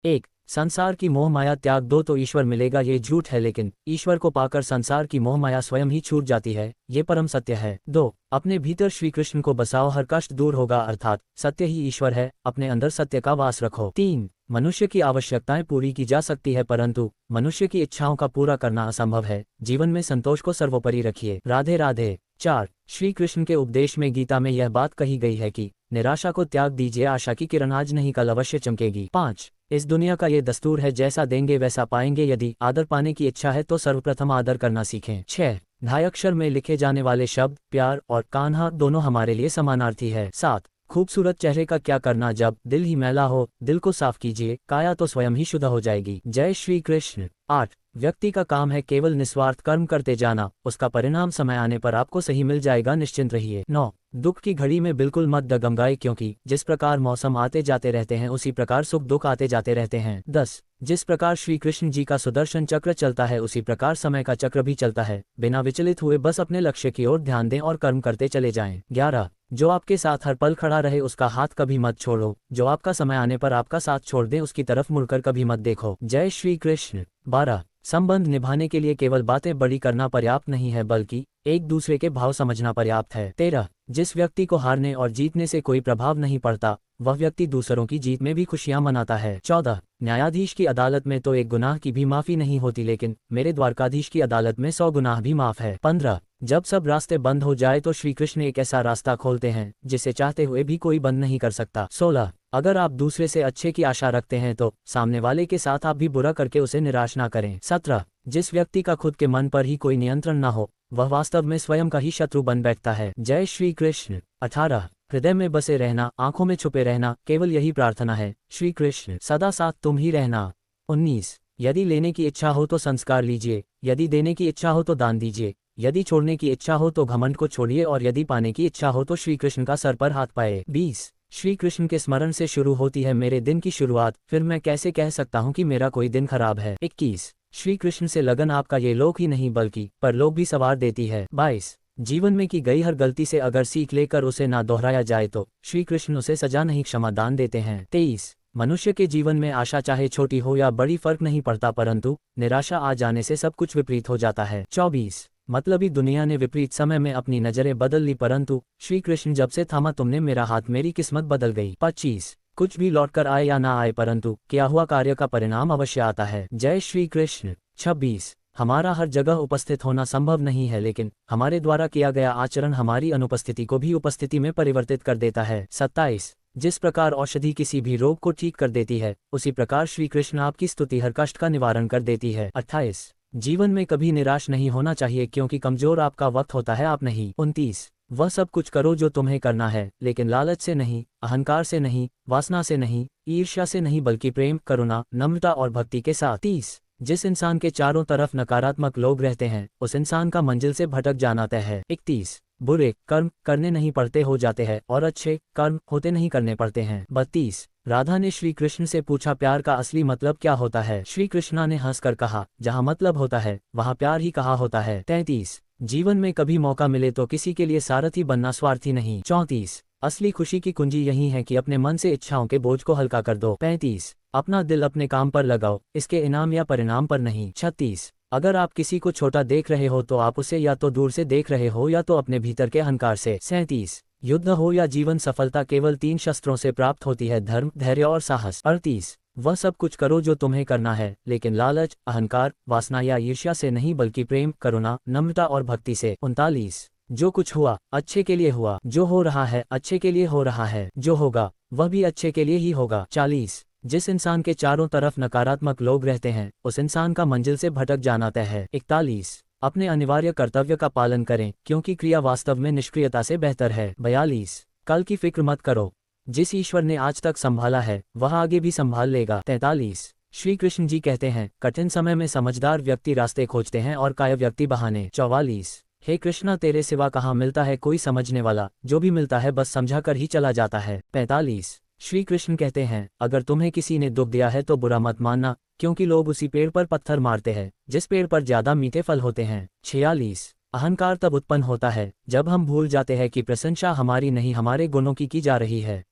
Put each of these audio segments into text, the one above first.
एक, संसार की मोह माया त्याग दो तो ईश्वर मिलेगा ये झूठ है, लेकिन ईश्वर को पाकर संसार की मोह माया स्वयं ही छूट जाती है, ये परम सत्य है। 2, अपने भीतर श्री कृष्ण को बसाओ, हर कष्ट दूर होगा, अर्थात सत्य ही ईश्वर है, अपने अंदर सत्य का वास रखो। 3, मनुष्य की आवश्यकताएं पूरी की जा सकती है, परंतु मनुष्य की इच्छाओं का पूरा करना असंभव है, जीवन में संतोष को सर्वोपरि रखिए। राधे राधे। 4, श्री कृष्ण के उपदेश में गीता में यह बात कही गई है कि निराशा को त्याग दीजिए, आशा की किरण आज नहीं कल अवश्य चमकेगी। 5, इस दुनिया का ये दस्तूर है, जैसा देंगे वैसा पाएंगे, यदि आदर पाने की इच्छा है तो सर्वप्रथम आदर करना सीखें। 6, ढाई अक्षर में लिखे जाने वाले शब्द प्यार और कान्हा दोनों हमारे लिए समानार्थी है। 7, खूबसूरत चेहरे का क्या करना जब दिल ही मैला हो, दिल को साफ कीजिए, काया तो स्वयं ही शुद्ध हो जाएगी। जय श्री कृष्ण। 8, व्यक्ति का काम है केवल निस्वार्थ कर्म करते जाना, उसका परिणाम समय आने पर आपको सही मिल जाएगा, निश्चिंत रहिए। 9, दुख की घड़ी में बिल्कुल मत डगमगाए, क्योंकि जिस प्रकार मौसम आते जाते रहते हैं उसी प्रकार सुख दुख आते जाते रहते हैं। 10, जिस प्रकार श्री कृष्ण जी का सुदर्शन चक्र चलता है उसी प्रकार समय का चक्र भी चलता है, बिना विचलित हुए बस अपने लक्ष्य की ओर ध्यान दें और कर्म करते चले जाएं। 11, जो आपके साथ हर पल खड़ा रहे उसका हाथ कभी मत छोड़ो, जो आपका समय आने पर आपका साथ छोड़ दे उसकी तरफ मुड़कर कभी मत देखो। जय श्री कृष्ण। 12, संबंध निभाने के लिए केवल बातें बड़ी करना पर्याप्त नहीं है, बल्कि एक दूसरे के भाव समझना पर्याप्त है। 13, जिस व्यक्ति को हारने और जीतने से कोई प्रभाव नहीं पड़ता वह व्यक्ति दूसरों की जीत में भी खुशियां मनाता है। 14, न्यायाधीश की अदालत में तो एक गुनाह की भी माफी नहीं होती, लेकिन मेरे द्वारकाधीश की अदालत में 100 गुनाह भी माफ है। 15, जब सब रास्ते बंद हो जाए तो श्री कृष्ण एक ऐसा रास्ता खोलते हैं जिसे चाहते हुए भी कोई बंद नहीं कर सकता। 16, अगर आप दूसरे से अच्छे की आशा रखते हैं तो सामने वाले के साथ आप भी बुरा करके उसे निराश ना करें। 17, जिस व्यक्ति का खुद के मन पर ही कोई नियंत्रण ना हो वह वास्तव में स्वयं का ही शत्रु बन बैठता है। जय श्री कृष्ण। 18, हृदय में बसे रहना, आंखों में छुपे रहना, केवल यही प्रार्थना है, श्री कृष्ण सदा साथ तुम ही रहना। 19, यदि लेने की इच्छा हो तो संस्कार लीजिए, यदि देने की इच्छा हो तो दान दीजिए, यदि छोड़ने की इच्छा हो तो घमंड को छोड़िए, और यदि पाने की इच्छा हो तो श्री कृष्ण का सर पर हाथ पाए। 20, श्री कृष्ण के स्मरण से शुरू होती है मेरे दिन की शुरुआत, फिर मैं कैसे कह सकता हूँ कि मेरा कोई दिन खराब है। 21, श्री कृष्ण से लगन आपका ये लोक ही नहीं बल्कि परलोक भी सवार देती है। 22, जीवन में की गई हर गलती से अगर सीख लेकर उसे ना दोहराया जाए तो श्री कृष्ण उसे सजा नहीं क्षमा दान देते हैं। 23, मनुष्य के जीवन में आशा चाहे छोटी हो या बड़ी फर्क नहीं पड़ता, परंतु निराशा आ जाने से सब कुछ विपरीत हो जाता है। 24, मतलबी दुनिया ने विपरीत समय में अपनी नजरें बदल ली, परंतु श्री कृष्ण जब से थामा तुमने मेरा हाथ मेरी किस्मत बदल गई। 25, कुछ भी लौटकर आए या ना आए परंतु किया हुआ कार्य का परिणाम अवश्य आता है। जय श्री कृष्ण। 26, हमारा हर जगह उपस्थित होना संभव नहीं है, लेकिन हमारे द्वारा किया गया आचरण हमारी अनुपस्थिति को भी उपस्थिति में परिवर्तित कर देता है। 27, जिस प्रकार औषधि किसी भी रोग को ठीक कर देती है उसी प्रकार श्री कृष्ण आपकी स्तुति हर कष्ट का निवारण कर देती है। 28, जीवन में कभी निराश नहीं होना चाहिए, क्योंकि कमजोर आपका वक्त होता है, आप नहीं। 29, वह सब कुछ करो जो तुम्हें करना है, लेकिन लालच से नहीं, अहंकार से नहीं, वासना से नहीं, ईर्ष्या से नहीं, बल्कि प्रेम, करुणा, नम्रता और भक्ति के साथ। 30, जिस इंसान के चारों तरफ नकारात्मक लोग रहते हैं उस इंसान का मंजिल से भटक जाना तय है। 31, बुरे कर्म करने नहीं पड़ते हो जाते हैं और अच्छे कर्म होते नहीं करने पड़ते हैं। 32, राधा ने श्री कृष्ण से पूछा प्यार का असली मतलब क्या होता है। श्री कृष्णा ने हंसकर कहा जहाँ मतलब होता है वहाँ प्यार ही कहा होता है। 33, जीवन में कभी मौका मिले तो किसी के लिए सारथी बनना स्वार्थी नहीं। 34, असली खुशी की कुंजी यही है कि अपने मन से इच्छाओं के बोझ को हल्का कर दो। 35, अपना दिल अपने काम पर लगाओ, इसके इनाम या परिणाम पर नहीं। 36, अगर आप किसी को छोटा देख रहे हो तो आप उसे या तो दूर से देख रहे हो या तो अपने भीतर के अहंकार से। 37, युद्ध हो या जीवन सफलता केवल 3 शस्त्रों से प्राप्त होती है, धर्म, धैर्य और साहस। 38, वह सब कुछ करो जो तुम्हें करना है, लेकिन लालच, अहंकार, वासना या ईर्ष्या से नहीं बल्कि प्रेम, करुणा, नम्रता और भक्ति से। 39, जो कुछ हुआ अच्छे के लिए हुआ, जो हो रहा है अच्छे के लिए हो रहा है, जो होगा वह भी अच्छे के लिए ही होगा। 40, जिस इंसान के चारों तरफ नकारात्मक लोग रहते हैं उस इंसान का मंजिल से भटक जाना तय है। 41, अपने अनिवार्य कर्तव्य का पालन करें, क्योंकि क्रिया वास्तव में निष्क्रियता से बेहतर है। 42, कल की फिक्र मत करो, जिस ईश्वर ने आज तक संभाला है वह आगे भी संभाल लेगा। 43, श्री कृष्ण जी कहते हैं कठिन समय में समझदार व्यक्ति रास्ते खोजते हैं और काय व्यक्ति बहाने। 44, हे कृष्णा तेरे सिवा कहाँ मिलता है कोई समझने वाला, जो भी मिलता है बस समझा कर ही चला जाता है। 45, श्री कृष्ण कहते हैं अगर तुम्हें किसी ने दुख दिया है तो बुरा मत मानना, क्योंकि लोग उसी पेड़ पर पत्थर मारते हैं जिस पेड़ पर ज्यादा मीठे फल होते हैं। 46, अहंकार तब उत्पन्न होता है जब हम भूल जाते हैं कि प्रशंसा हमारी नहीं हमारे गुणों की जा रही है।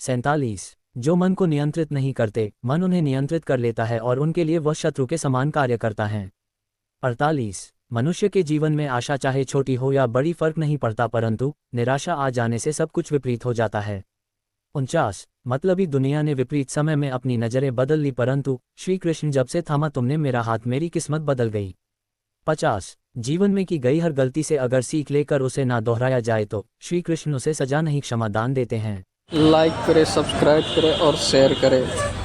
47, जो मन को नियंत्रित नहीं करते, मन उन्हें नियंत्रित कर लेता है और उनके लिए वह शत्रु के समान कार्य करता है। 48 मनुष्य के जीवन में आशा चाहे छोटी हो या बड़ी फर्क नहीं पड़ता, परंतु निराशा आ जाने से सब कुछ विपरीत हो जाता है। 49 मतलबी दुनिया ने विपरीत समय में अपनी नज़रें बदल ली, परंतु श्री कृष्ण जब से थामा तुमने मेरा हाथ, मेरी किस्मत बदल गई। 50 जीवन में की गई हर गलती से अगर सीख लेकर उसे ना दोहराया जाए तो श्री कृष्ण उसे सजा नहीं, क्षमा दान देते हैं। लाइक करें, सब्सक्राइब करें और शेयर करें।